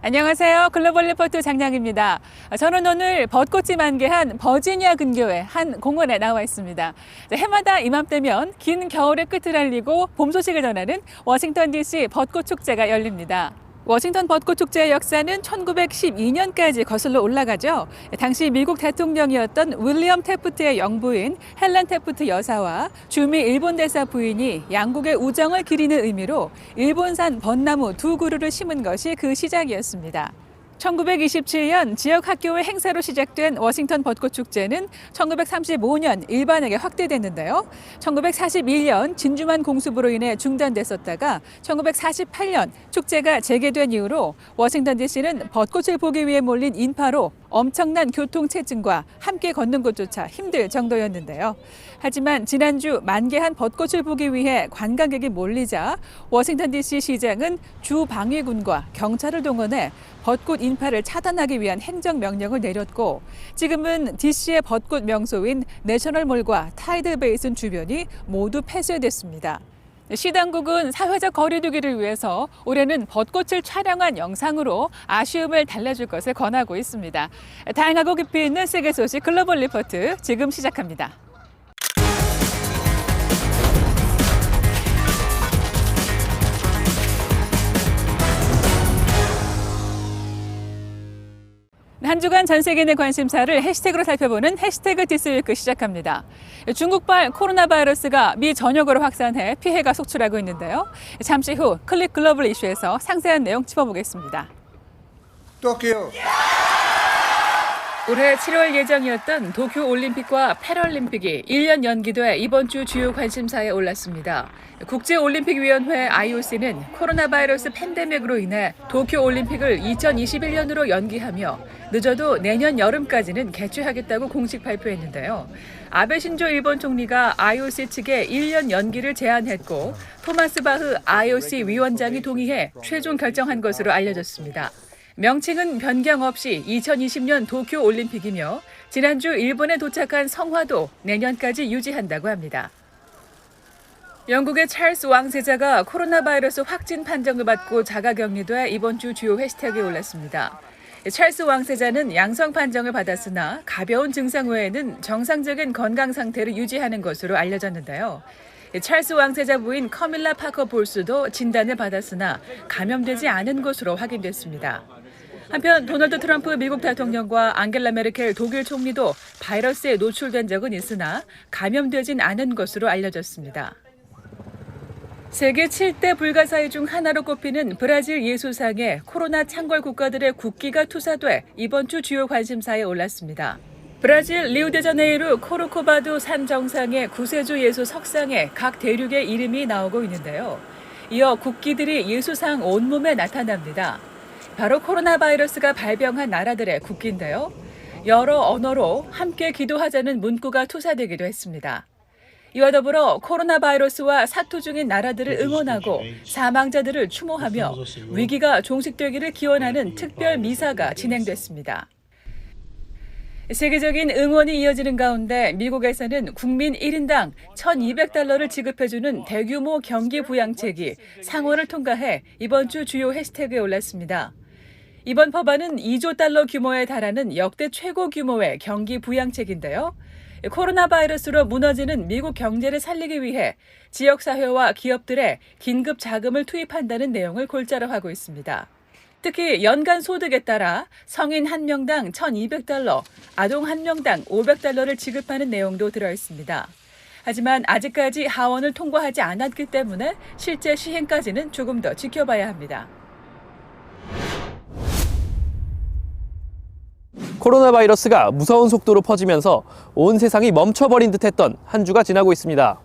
안녕하세요. 글로벌 리포트 장량입니다. 저는 오늘 벚꽃이 만개한 버지니아 근교의 한 공원에 나와 있습니다. 해마다 이맘때면 긴 겨울의 끝을 알리고 봄 소식을 전하는 워싱턴 DC 벚꽃 축제가 열립니다. 워싱턴 벚꽃 축제의 역사는 1912년까지 거슬러 올라가죠. 당시 미국 대통령이었던 윌리엄 태프트의 영부인 헬렌 태프트 여사와 주미 일본 대사 부인이 양국의 우정을 기리는 의미로 일본산 벚나무 2그루를 심은 것이 그 시작이었습니다. 1927년 지역 학교의 행사로 시작된 워싱턴 벚꽃 축제는 1935년 일반에게 확대됐는데요. 1941년 진주만 공습으로 인해 중단됐었다가 1948년 축제가 재개된 이후로 워싱턴 DC는 벚꽃을 보기 위해 몰린 인파로 엄청난 교통체증과 함께 걷는 것조차 힘들 정도였는데요. 하지만 지난주 만개한 벚꽃을 보기 위해 관광객이 몰리자 워싱턴 DC 시장은 주 방위군과 경찰을 동원해 벚꽃 인파를 차단하기 위한 행정명령을 내렸고 지금은 DC의 벚꽃 명소인 내셔널몰과 타이드 베이슨 주변이 모두 폐쇄됐습니다. 시당국은 사회적 거리두기를 위해서 올해는 벚꽃을 촬영한 영상으로 아쉬움을 달래줄 것을 권하고 있습니다. 다양하고 깊이 있는 세계 소식 글로벌 리포트 지금 시작합니다. 한 주간 전 세계인의 관심사를 해시태그로 살펴보는 해시태그 디스위크 시작합니다. 중국발 코로나 바이러스가 미 전역으로 확산해 피해가 속출하고 있는데요. 잠시 후 클릭 글로벌 이슈에서 상세한 내용 짚어보겠습니다. 도쿄. 올해 7월 예정이었던 도쿄올림픽과 패럴림픽이 1년 연기돼 이번 주 주요 관심사에 올랐습니다. 국제올림픽위원회 IOC는 코로나 바이러스 팬데믹으로 인해 도쿄올림픽을 2021년으로 연기하며 늦어도 내년 여름까지는 개최하겠다고 공식 발표했는데요. 아베 신조 일본 총리가 IOC 측에 1년 연기를 제안했고 토마스 바흐 IOC 위원장이 동의해 최종 결정한 것으로 알려졌습니다. 명칭은 변경 없이 2020년 도쿄올림픽이며 지난주 일본에 도착한 성화도 내년까지 유지한다고 합니다. 영국의 찰스 왕세자가 코로나 바이러스 확진 판정을 받고 자가격리돼 이번 주 주요 해시태그에 올랐습니다. 찰스 왕세자는 양성 판정을 받았으나 가벼운 증상 외에는 정상적인 건강 상태를 유지하는 것으로 알려졌는데요. 찰스 왕세자 부인 커밀라 파커 볼스도 진단을 받았으나 감염되지 않은 것으로 확인됐습니다. 한편 도널드 트럼프 미국 대통령과 안겔라 메르켈 독일 총리도 바이러스에 노출된 적은 있으나 감염되진 않은 것으로 알려졌습니다. 세계 7대 불가사의 중 하나로 꼽히는 브라질 예수상에 코로나 창궐 국가들의 국기가 투사돼 이번 주 주요 관심사에 올랐습니다. 브라질 리우데자네이루 코르코바도 산 정상의 구세주 예수 석상에 각 대륙의 이름이 나오고 있는데요. 이어 국기들이 예수상 온몸에 나타납니다. 바로 코로나 바이러스가 발병한 나라들의 국기인데요. 여러 언어로 함께 기도하자는 문구가 투사되기도 했습니다. 이와 더불어 코로나 바이러스와 사투 중인 나라들을 응원하고 사망자들을 추모하며 위기가 종식되기를 기원하는 특별 미사가 진행됐습니다. 세계적인 응원이 이어지는 가운데 미국에서는 국민 1인당 $1,200를 지급해주는 대규모 경기 부양책이 상원을 통과해 이번 주 주요 해시태그에 올랐습니다. 이번 법안은 $2조 규모에 달하는 역대 최고 규모의 경기 부양책인데요. 코로나 바이러스로 무너지는 미국 경제를 살리기 위해 지역사회와 기업들의 긴급 자금을 투입한다는 내용을 골자로 하고 있습니다. 특히 연간 소득에 따라 성인 1명당 $1,200, 아동 1명당 $500를 지급하는 내용도 들어있습니다. 하지만 아직까지 하원을 통과하지 않았기 때문에 실제 시행까지는 조금 더 지켜봐야 합니다. 코로나 바이러스가 무서운 속도로 퍼지면서 온 세상이 멈춰버린 듯했던 한 주가 지나고 있습니다.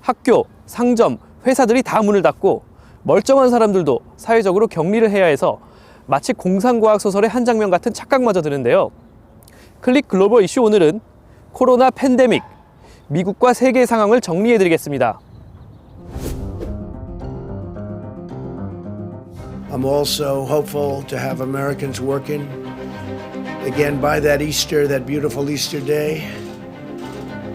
학교, 상점, 회사들이 다 문을 닫고 멀쩡한 사람들도 사회적으로 격리를 해야 해서 마치 공상과학 소설의 한 장면 같은 착각마저 드는데요. 클릭 글로벌 이슈 오늘은 코로나 팬데믹, 미국과 세계의 상황을 정리해드리겠습니다. I'm also hopeful to have Americans working again by that Easter, that beautiful Easter day.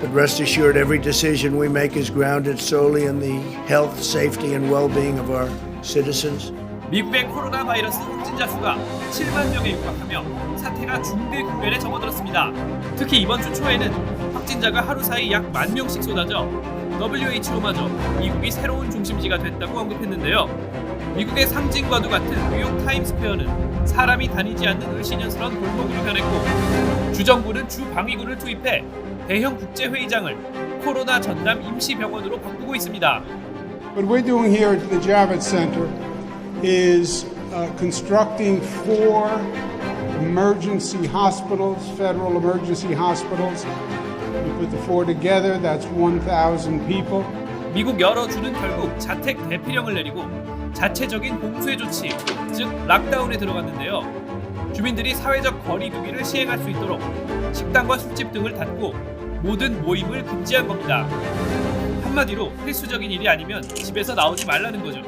But rest assured, every decision we make is grounded solely in the health, safety, and well-being of our citizens. 미국의 코로나 바이러스 확진자 수가 7만 명에 육박하며 사태가 중대 국면에 접어들었습니다. 특히 이번 주 초에는 확진자가 하루 사이 약 10,000명씩 쏟아져 WHO마저 미국이 새로운 중심지가 됐다고 언급했는데요. 미국의 상징과도 같은 뉴욕 타임스퀘어는 사람이 다니지 않는 을씨년스러운 골목으로 변했고, 주정부는 주방위군을 투입해 대형 국제회의장을 코로나 전담 임시병원으로 바꾸고 있습니다. What we're doing here at the Javits Center is constructing 4 emergency hospitals, federal emergency hospitals. You put the 4 together, that's 1,000 people. 미국 여러 주는 결국 자택 대피령을 내리고 자체적인 봉쇄 조치, 즉 락다운에 들어갔는데요. 주민들이 사회적 거리 두기를 시행할 수 있도록 식당과 술집 등을 닫고 모든 모임을 금지한 겁니다. 한마디로 필수적인 일이 아니면 집에서 나오지 말라는 거죠.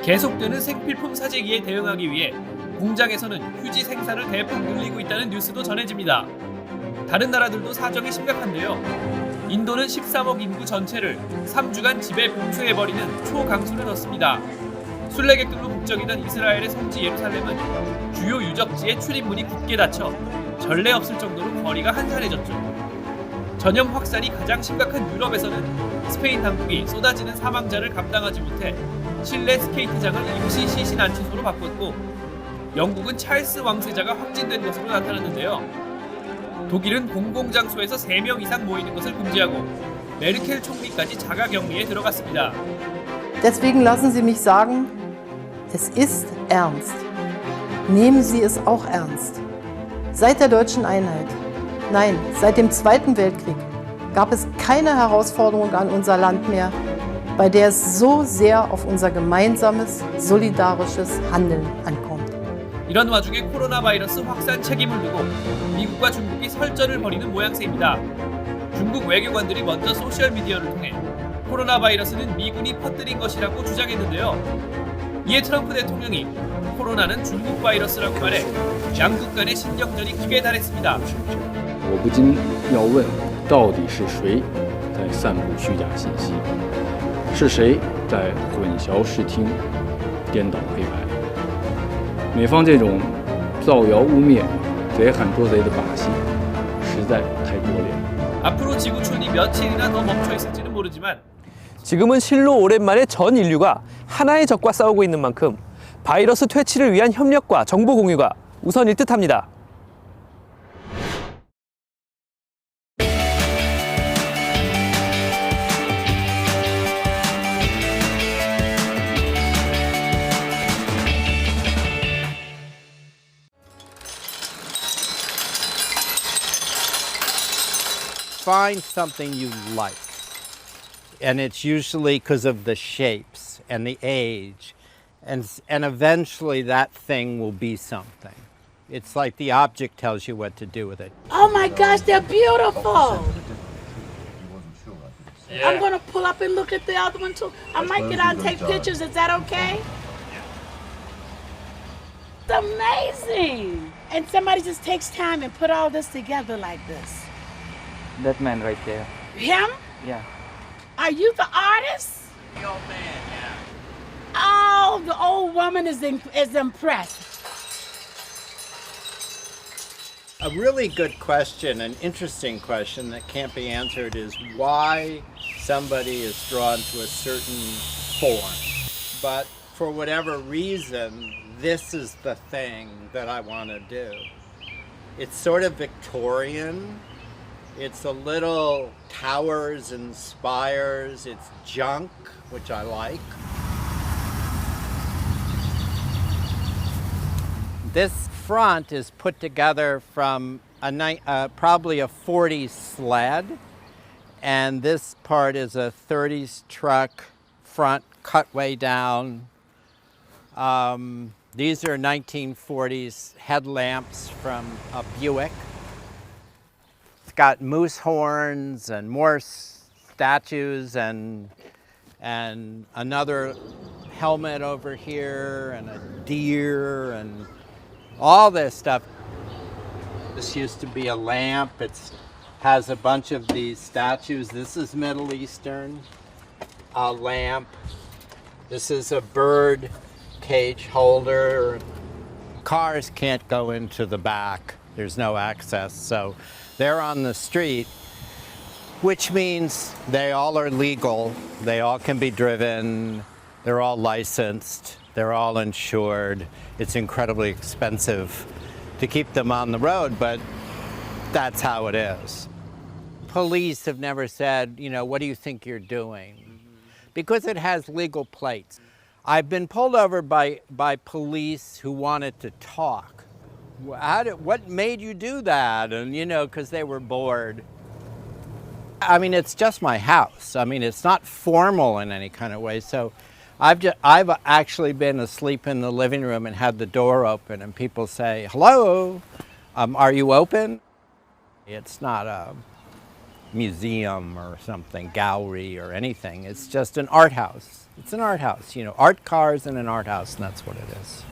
계속되는 생필품 사재기에 대응하기 위해 공장에서는 휴지 생산을 대폭 늘리고 있다는 뉴스도 전해집니다. 다른 나라들도 사정이 심각한데요. 인도는 13억 인구 전체를 3주간 집에 봉쇄해버리는 초강수를 넣습니다. 순례객들로 북적이던 이스라엘의 성지 예루살렘은 주요 유적지의 출입문이 굳게 닫혀 전례 없을 정도로 거리가 한산해졌죠. 전염 확산이 가장 심각한 유럽에서는 스페인 당국이 쏟아지는 사망자를 감당하지 못해 실내 스케이트장을 임시 시신 안치소로 바꿨고, 영국은 찰스 왕세자가 확진된 것으로 나타났는데요. 독일은 공공장소에서 3명 이상 모이는 것을 금지하고 메르켈 총리까지 자가격리에 들어갔습니다. Deswegen lassen Sie mich sagen, es ist ernst. Nehmen Sie es auch ernst. Seit der deutschen Einheit, nein, seit dem Zweiten Weltkrieg gab es keine Herausforderung an unser Land mehr, bei der es so sehr auf unser gemeinsames, solidarisches Handeln ankommt. 이런 와중에 코로나 바이러스 확산 책임을 두고 미국과 중국이 설전을 벌이는 모양새입니다. 중국 외교관들이 먼저 소셜미디어를 통해 코로나 바이러스는 미군이 퍼뜨린 것이라고 주장했는데요. 이에 트럼프 대통령이 코로나는 중국 바이러스라고 말해 양국 간의 신경전이 극에 달했습니다. 我不禁要问，到底是谁在散布虚假信息？是谁在混淆视听、颠倒黑白？美方这种造谣污蔑、贼喊捉贼的把戏，实在太拙劣。 앞으로 지구촌이 며칠이나 더 멈춰 있을지는 모르지만 지금은 실로 오랜만에 전 인류가 하나의 적과 싸우고 있는 만큼 바이러스 퇴치를 위한 협력과 정보 공유가 우선일 듯합니다. Find something you like. And it's usually because of the shapes and the age. And eventually that thing will be something. It's like the object tells you what to do with it. Oh my gosh, they're beautiful. I'm going to pull up and look at the other one too. I might get out and take pictures. Is that okay? It's amazing. And somebody just takes time and put all this together like this. That man right there. Him? Yeah. Are you the artist? The old man, yeah. Oh, the old woman is impressed. A really good question, an interesting question that can't be answered is why somebody is drawn to a certain form. But for whatever reason, this is the thing that I want to do. It's sort of Victorian. It's a little towers and spires. It's junk, which I like. This front is put together from probably a 40s sled, and this part is a 30s truck front cut way down. These are 1940s headlamps from a Buick. It's got moose horns and more statues and another helmet over here and a deer and all this stuff. This used to be a lamp. It has a bunch of these statues. This is Middle Eastern. A lamp. This is a bird cage holder. Cars can't go into the back. There's no access. So they're on the street, which means they all are legal. They all can be driven. They're all licensed. They're all insured. It's incredibly expensive to keep them on the road, but that's how it is. Police have never said, you know, what do you think you're doing? Because it has legal plates. I've been pulled over by police who wanted to talk. What made you do that? And, you know, because they were bored. I mean, it's just my house. I mean, it's not formal in any kind of way. So I've actually been asleep in the living room and had the door open and people say, hello, are you open? It's not a museum or something, gallery or anything. It's just an art house. It's an art house, you know, art cars in an art house, and that's what it is.